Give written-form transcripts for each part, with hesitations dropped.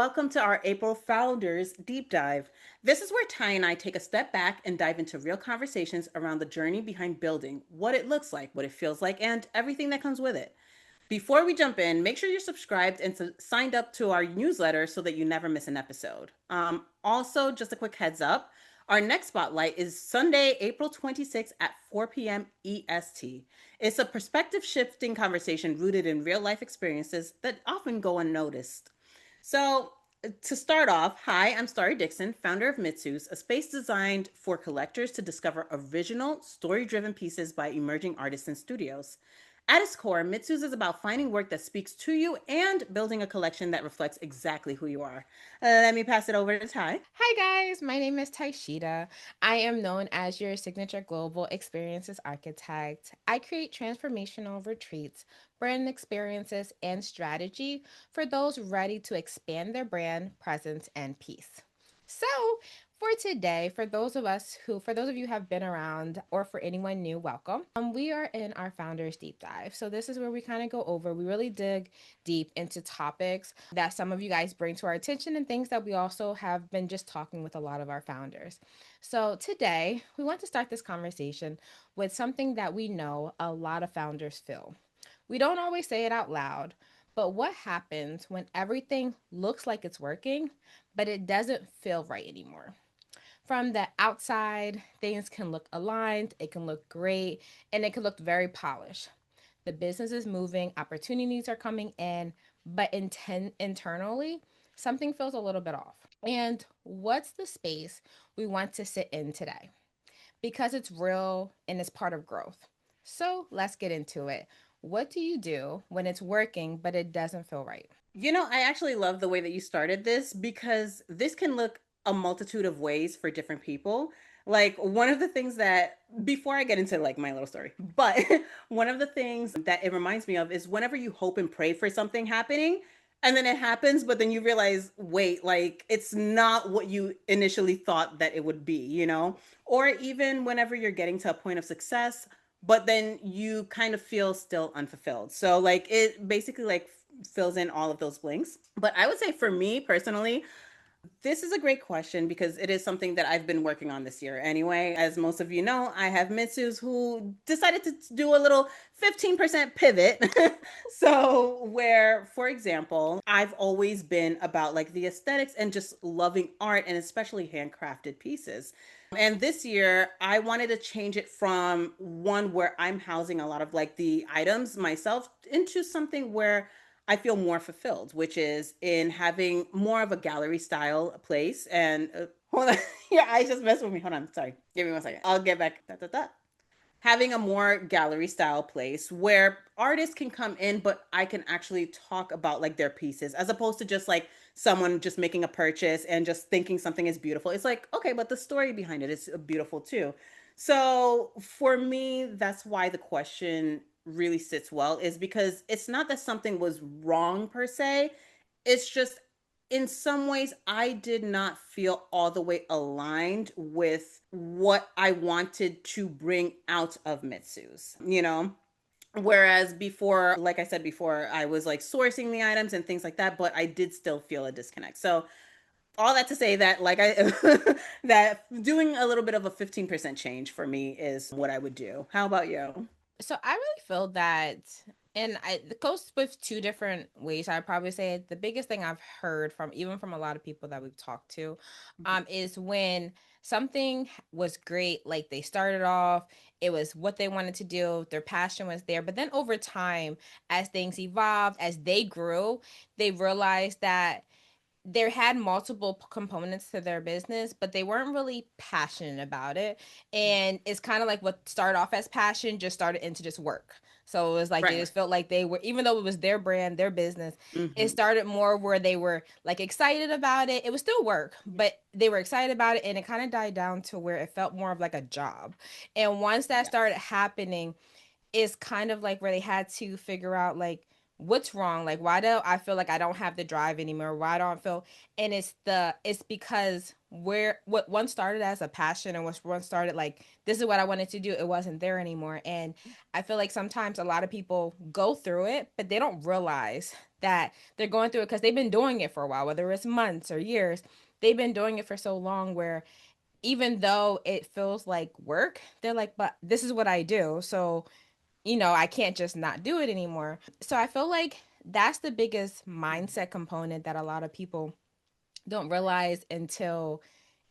welcome to our April Founders Deep Dive. This is where Ty and I take a step back and dive into real conversations around the journey behind building, what it looks like, what it feels like, and everything that comes with it. Before we jump in, make sure you're subscribed and signed up to our newsletter so that you never miss an episode. Also, just a quick heads up, our next spotlight is Sunday, April 26th at 4 p.m. EST. It's a perspective shifting conversation rooted in real life experiences that often go unnoticed. So, to start off, hi, I'm Starah Dixon, founder of Mitsu's, a space designed for collectors to discover original, story driven pieces by emerging artists and studios. At its core, Mitsu's is about finding work that speaks to you and building a collection that reflects exactly who you are. Let me pass it over to Ty. Hi guys, my name is Tysheda. I am known as your signature global experiences architect. I create transformational retreats, brand experiences, and strategy for those ready to expand their brand presence and peace. So, for today, for those of you who have been around, or for anyone new, welcome. We are in our founders deep dive. So this is where we kind of go over, we really dig deep into topics that some of you guys bring to our attention and things that we also have been just talking with a lot of our founders. So today, we want to start this conversation with something that we know a lot of founders feel. We don't always say it out loud, but what happens when everything looks like it's working, but it doesn't feel right anymore? From the outside, things can look aligned, it can look great, and it can look very polished. The business is moving, opportunities are coming in, but internally, something feels a little bit off. And what's the space we want to sit in today? Because it's real and it's part of growth. So let's get into it. What do you do when it's working, but it doesn't feel right? I actually love the way that you started this because this can look a multitude of ways for different people. Like one of the things that before I get into like my little story, but one of the things that it reminds me of is whenever you hope and pray for something happening and then it happens, but then you realize, wait, like it's not what you initially thought that it would be, you know? Or even whenever you're getting to a point of success, but then you kind of feel still unfulfilled. So like it basically like fills in all of those blanks. But I would say for me personally, this is a great question because it is something that I've been working on this year anyway. As most of you know, I have Mitsus who decided to do a little 15% pivot. So, where, for example, I've always been about like the aesthetics and just loving art and especially handcrafted pieces. And this year, I wanted to change it from one where I'm housing a lot of like the items myself into something where I feel more fulfilled, which is in having more of a gallery style place. And hold on, your eyes just messed with me. Hold on, sorry. Give me 1 second. I'll get back. Da, da, da. Having a more gallery style place where artists can come in, but I can actually talk about like their pieces as opposed to just like someone just making a purchase and just thinking something is beautiful. It's like, okay, but the story behind it is beautiful too. So for me, that's why the question really sits well, is because it's not that something was wrong per se. It's just in some ways I did not feel all the way aligned with what I wanted to bring out of Mitsu's, you know? Whereas before, like I said before, I was like sourcing the items and things like that, but I did still feel a disconnect. So all that to say that like I that doing a little bit of a 15% change for me is what I would do. How about you? So I really feel that, it goes with two different ways. I'd probably say the biggest thing I've heard from, even from a lot of people that we've talked to, is when something was great, like they started off, it was what they wanted to do, their passion was there, but then over time, as things evolved, as they grew, they realized that there had multiple components to their business, but they weren't really passionate about it. And it's kind of like what started off as passion just started into just work. So it was like they Right, right. just felt like they were, even though it was their brand, their business, it Mm-hmm. started more where they were like excited about it. It was still work, but they were excited about it, and it kind of died down to where it felt more of like a job. And once that started Yes. happening, is kind of like where they had to figure out like what's wrong? Like, why do I feel like I don't have the drive anymore? Why don't I feel? And it's because where what once started as a passion and what once started like this is what I wanted to do, it wasn't there anymore. And I feel like sometimes a lot of people go through it, but they don't realize that they're going through it because they've been doing it for a while, whether it's months or years. They've been doing it for so long where even though it feels like work, they're like, but this is what I do. So, I can't just not do it anymore. So I feel like that's the biggest mindset component that a lot of people don't realize until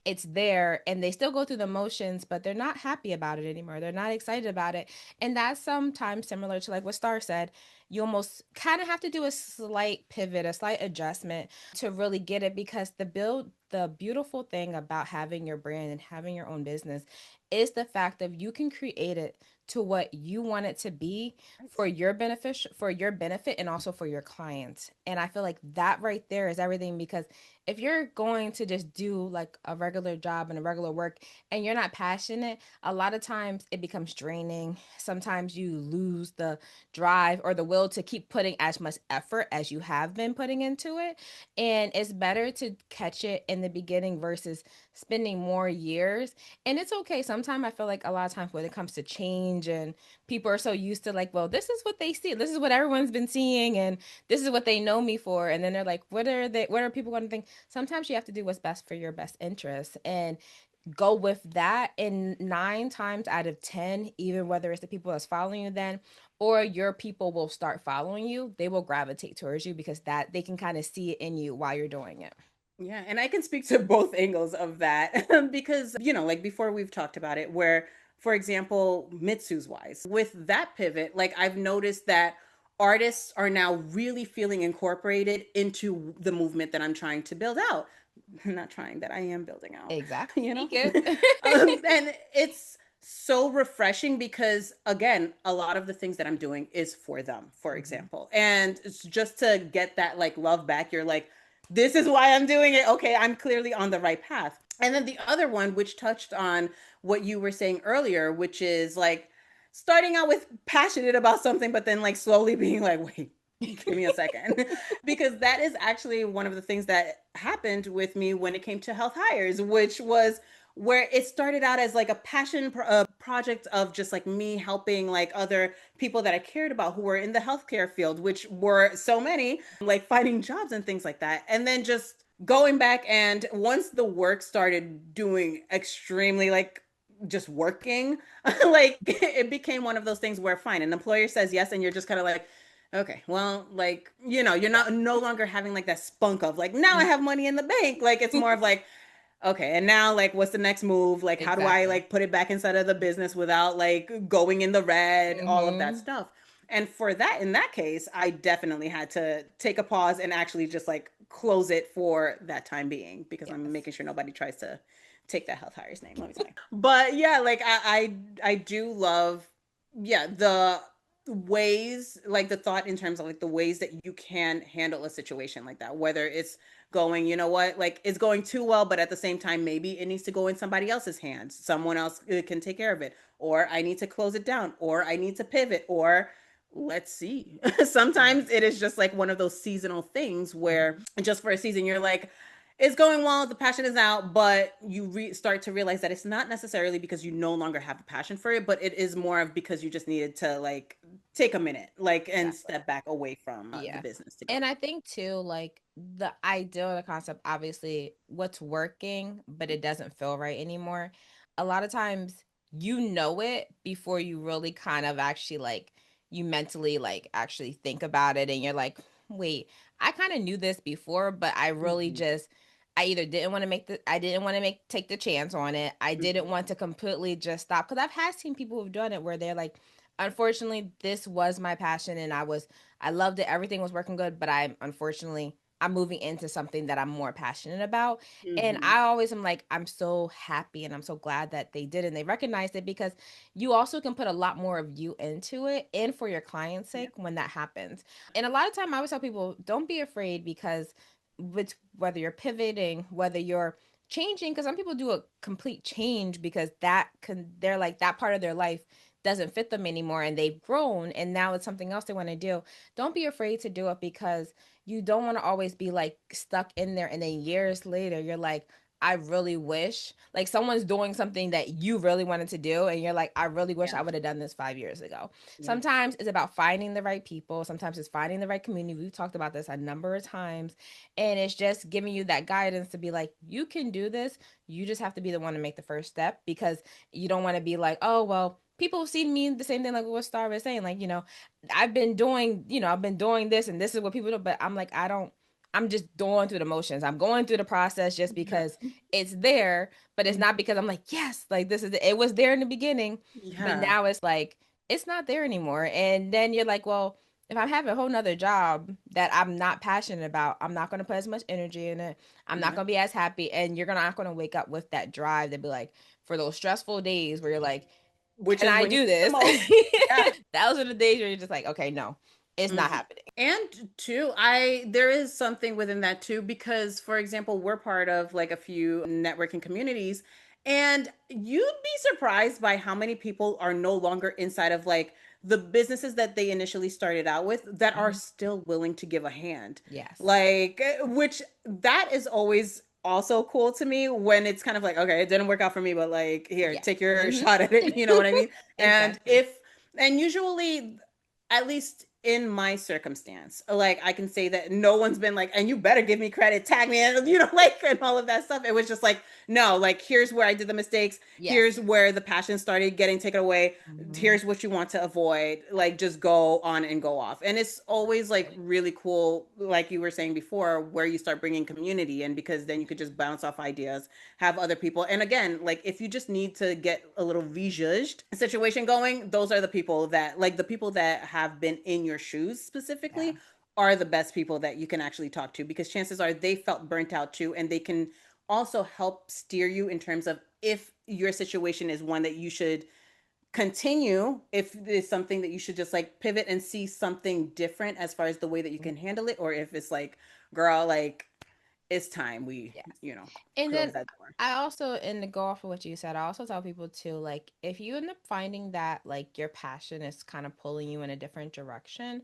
it's there and they still go through the motions, but they're not happy about it anymore. They're not excited about it. And that's sometimes similar to like what Star said. You almost kind of have to do a slight pivot, a slight adjustment to really get it because the beautiful thing about having your brand and having your own business is the fact that you can create it to what you want it to be for your benefit and also for your clients. And I feel like that right there is everything because if you're going to just do like a regular job and a regular work and you're not passionate, a lot of times it becomes draining. Sometimes you lose the drive or the will to keep putting as much effort as you have been putting into it. And it's better to catch it in the beginning versus spending more years. And it's okay. Sometimes I feel like a lot of times when it comes to change and people are so used to like, well, this is what they see. This is what everyone's been seeing and this is what they know me for. And then they're like, what are people going to think? Sometimes you have to do what's best for your best interests and go with that. And 9 times out of 10, even whether it's the people that's following you then or your people will start following you, they will gravitate towards you because that they can kind of see it in you while you're doing it. Yeah, and I can speak to both angles of that because, like before we've talked about it, where, for example, Mitsu's wise, with that pivot, like I've noticed that artists are now really feeling incorporated into the movement that I'm trying to build out. Not trying, that I am building out, Exactly. you know? Speak it. And it's so refreshing because, again, a lot of the things that I'm doing is for them, for Mhm. example. And it's just to get that like love back, you're like, this is why I'm doing it. Okay, I'm clearly on the right path. And then the other one, which touched on what you were saying earlier, which is like starting out with passionate about something, but then like slowly being like, wait, give me a second. Because that is actually one of the things that happened with me when it came to health hires, which was where it started out as like a project of just like me helping like other people that I cared about who were in the healthcare field, which were so many, like finding jobs and things like that. And then just going back, and once the work started doing extremely like just working, like it became one of those things where fine, an employer says yes, and you're just kind of like, okay, well, like, you're Yeah. not no longer having like that spunk of like, now I have money in the bank. Like it's more of like, okay, and now like what's the next move? Like how do I Exactly. like put it back inside of the business without like going in the red, all of that Mm-hmm. stuff. And for that, in that case, I definitely had to take a pause and actually just like close it for that time being because I'm Yes. making sure nobody tries to take that health hire's name. Let me tell you. But yeah, like I do love, yeah, the ways, like the thought in terms of like the ways that you can handle a situation like that, whether it's going, you know what, like it's going too well, but at the same time, maybe it needs to go in somebody else's hands. Someone else can take care of it, or I need to close it down, or I need to pivot, or let's see. Sometimes Yes. it is just like one of those seasonal things where Mhm. just for a season, you're like, it's going well, the passion is out, but you start to realize that it's not necessarily because you no longer have a passion for it, but it is more of because you just needed to like take a minute, like, and Exactly. step back away from the Yeah. business to go. And I think too, like the idea, the concept, obviously, what's working, but it doesn't feel right anymore. A lot of times you know it before you really kind of actually like you mentally like actually think about it and you're like, wait, I kind of knew this before, but I really Mm-hmm. just I either didn't want to I didn't want to take the chance on it. I didn't Mm-hmm. want to completely just stop because I've had seen people who've done it where they're like, unfortunately, this was my passion and I loved it. Everything was working good, but I'm moving into something that I'm more passionate about. And Mm-hmm. I always am like, I'm so happy and I'm so glad that they did and they recognized it because you also can put a lot more of you into it and for your client's Yeah. sake when that happens. And a lot of time I always tell people, don't be afraid because with whether you're pivoting, whether you're changing, because some people do a complete change because they're like that part of their life doesn't fit them anymore and they've grown and now it's something else they want to do, don't be afraid to do it because you don't want to always be like stuck in there and then years later you're like, I really wish like someone's doing something that you really wanted to do and you're like, I really wish I Yeah. would have done this 5 years ago. Yeah. Sometimes it's about finding the right people, sometimes it's finding the right community. We've talked about this a number of times, and it's just giving you that guidance to be like, you can do this. You just have to be the one to make the first step because you don't want to be like, oh well, people see me the same thing like what Star was saying, like, I've been doing this and this is what people do, but I'm like, I'm just going through the motions. I'm going through the process just Yeah. because it's there, but it's Mhm. not because I'm like, yes, like this is it. It was there in the beginning, but Yeah. now it's like it's not there anymore. And then you're like, well, if I'm having a whole nother job that I'm not passionate about, I'm not gonna put as much energy in it. I'm not Yeah. gonna be as happy. And you're gonna not gonna wake up with that drive to be like, for those stressful days where you're like, Which can is I when you do need the this? most. Yeah. Those are the days where you're just like, okay, no, it's not Mhm. happening. And too, I there is something within that too, because for example, we're part of like a few networking communities, and you'd be surprised by how many people are no longer inside of like the businesses that they initially started out with that are Mhm. still willing to give a hand. Yes. Like, which that is always also cool to me when it's kind of like, okay, it didn't work out for me, but like, here, Yes. take your Hmm. shot at it. You know what I mean? And Exactly. and usually at least in my circumstance, like I can say that no one's been like, and you better give me credit, tag me, and like, and all of that stuff. It was just like, no, like, here's where I did the mistakes. Yes. Here's where the passion started getting taken away. Hmm. Here's what you want to avoid. Like, just go on and go off. And it's always like Exactly. really cool, like you were saying before, where you start bringing community in because then you could just bounce off ideas, have other people. And again, like if you just need to get a little visaged situation going, those are the people that like the people that have been in your shoes Yeah. specifically are the best people that you can actually talk to because chances are they felt burnt out too and they can also help steer you in terms of if your situation is one that you should continue, if it's something that you should just like pivot and see something different as far as the way that you can handle it, or if it's like, girl, like it's time we, Yes. And close then that door. I also, and to go off of what you said, I also tell people too, like, if you end up finding that like your passion is kind of pulling you in a different direction,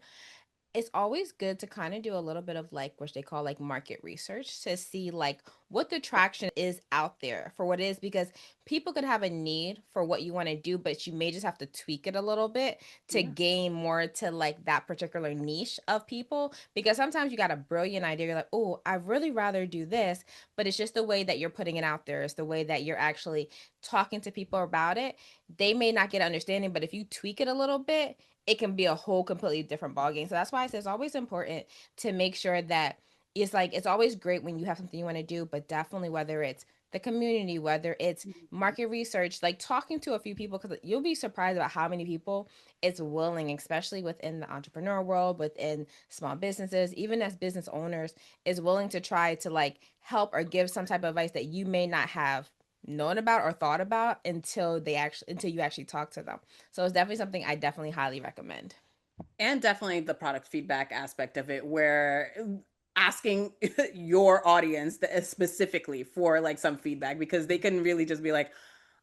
it's always good to kind of do a little bit of like what they call like market research to see like what the traction is out there for what it is, because people could have a need for what you want to do, but you may just have to tweak it a little bit to Yeah. gain more to like that particular niche of people, because sometimes you got a brilliant idea, you're like, oh, I'd really rather do this, but it's just the way that you're putting it out there, it's the way that you're actually talking to people about it. They may not get understanding, but if you tweak it a little bit, it can be a whole completely different ballgame. So that's why I say it's always important to make sure that it's like it's always great when you have something you want to do, but definitely whether it's the community, whether it's market research, like talking to a few people, because you'll be surprised about how many people it's willing, especially within the entrepreneur world, within small businesses, even as business owners, is willing to try to like help or give some type of advice that you may not have known about or thought about until you actually talk to them. So it's definitely something I definitely highly recommend. And definitely the product feedback aspect of it where asking your audience specifically for like some feedback because they can really just be like,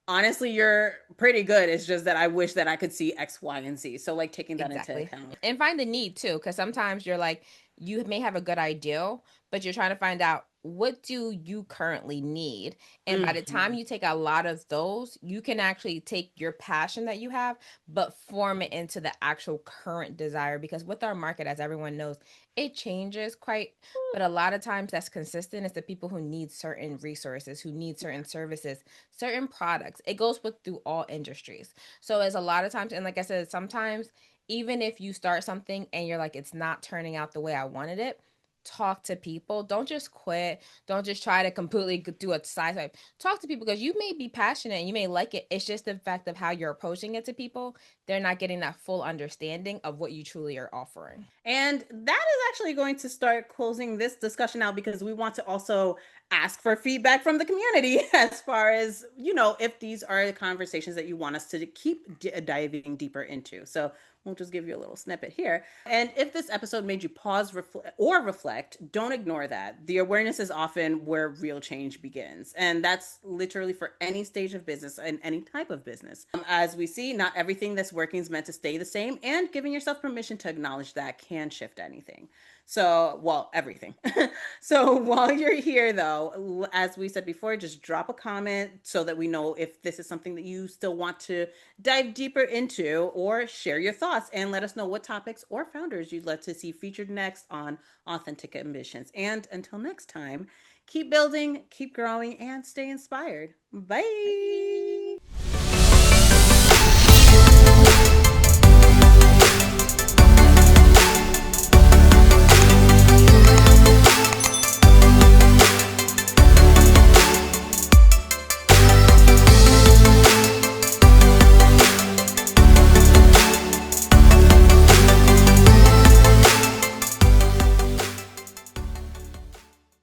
honestly, you're pretty good, it's just that I wish that I could see X, Y, and Z, so like taking that into Exactly. account. And find the need too, because sometimes you're like, you may have a good idea, but you're trying to find out what do you currently need. And by the time Mhm. you take a lot of those, you can actually take your passion that you have, but form it into the actual current desire. Because with our market, as everyone knows, it changes quite, but a lot of times that's consistent is the people who need certain resources, who need certain services, certain products. It goes with through all industries. So it's a lot of times, and like I said, sometimes even if you start something and you're like, it's not turning out the way I wanted it, talk to people. Don't just quit. Don't just try to completely do a side swipe. Talk to people because you may be passionate and you may like it. It's just the fact of how you're approaching it to people. They're not getting that full understanding of what you truly are offering. And that is actually going to start closing this discussion out because we want to also ask for feedback from the community as far as, if these are the conversations that you want us to keep diving deeper into. So we'll just give you a little snippet here. And if this episode made you pause or reflect, don't ignore that. The awareness is often where real change begins. And that's literally for any stage of business and any type of business. As we see, not everything that's working is meant to stay the same, and giving yourself permission to acknowledge that can shift anything. So, well, everything. So while you're here, though, as we said before, just drop a comment so that we know if this is something that you still want to dive deeper into, or share your thoughts and let us know what topics or founders you'd like to see featured next on Authentic Ambitions. And until next time, keep building, keep growing, and stay inspired. Bye. Bye.